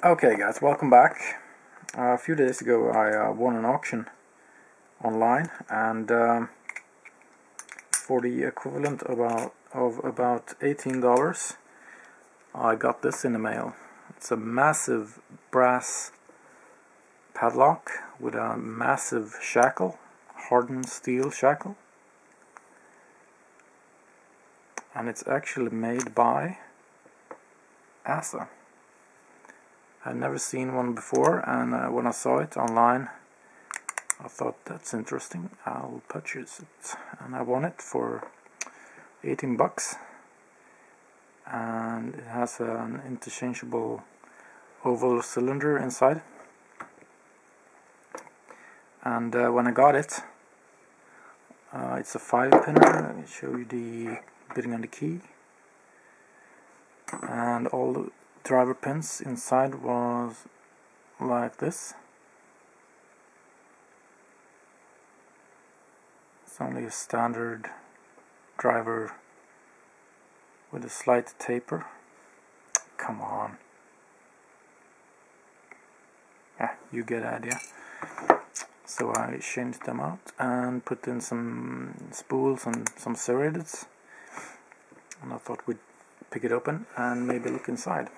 Okay guys, welcome back. A few days ago I won an auction online, and for the equivalent of about $18 I got this in the mail. It's a massive brass padlock with a massive shackle, hardened steel shackle, and it's actually made by ASA. I'd never seen one before, and when I saw it online I thought, that's interesting, I'll purchase it, and I won it for 18 bucks, and it has an interchangeable oval cylinder inside. And when I got it, it's a 5-pinner. Let me show you the bitting on the key, and all the driver pins inside was like this. It's only a standard driver with a slight taper. Come on. Yeah, you get the idea. So I changed them out and put in some spools and some serrateds, and I thought we'd pick it open and maybe look inside.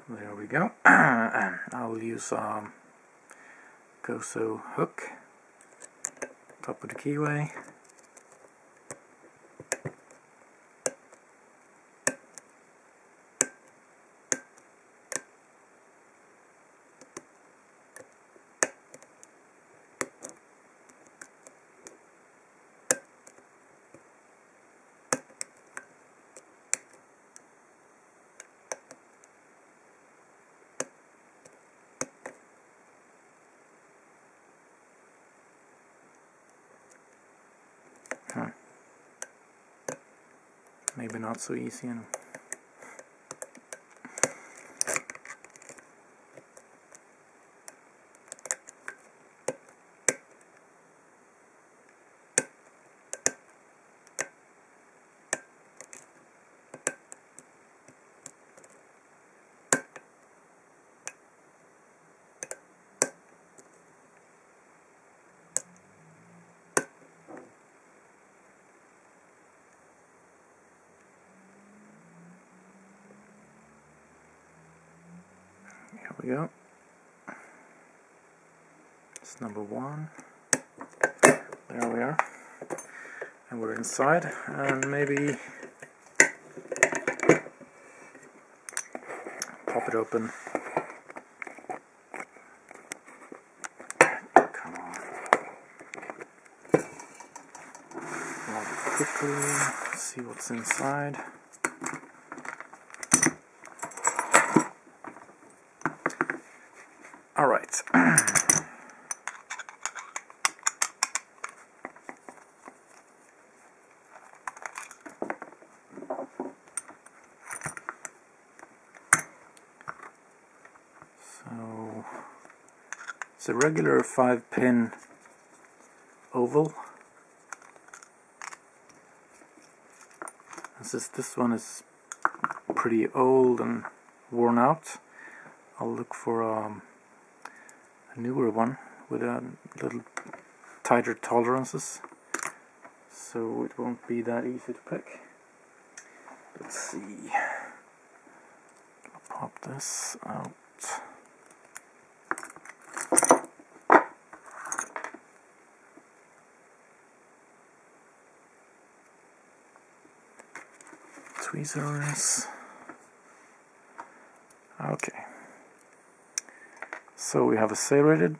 There we go. I'll use a Goso hook, top of the keyway. Maybe not so easy. Here we go. It's number 1. There we are. And we're inside, and maybe pop it open. Come on. Quickly see what's inside. Alright. So it's a regular 5-pin oval. And since this one is pretty old and worn out, I'll look for a newer one with a little tighter tolerances, so it won't be that easy to pick. Let's see. I'll pop this out. Tweezers. Okay. So we have a serrated,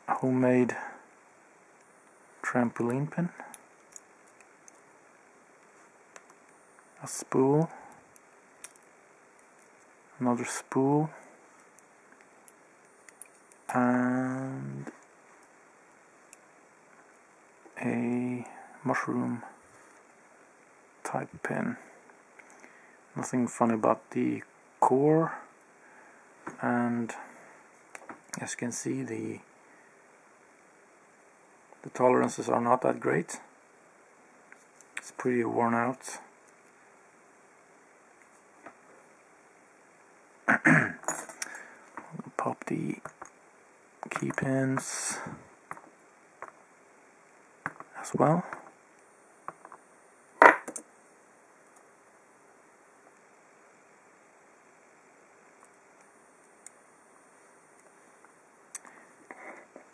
homemade trampoline pin, a spool, another spool, and a mushroom type pin. Nothing funny about the core, and as you can see, the The tolerances are not that great. It's pretty worn out. Pop the key pins as well.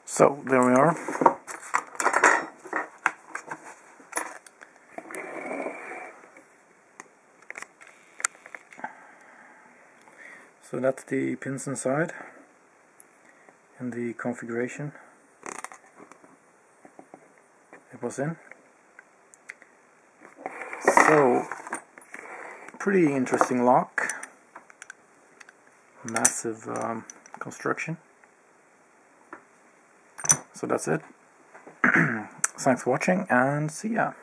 So there we are. So that's the pins inside and the configuration it was in. So pretty interesting lock, massive construction. So that's it. Thanks for watching and see ya.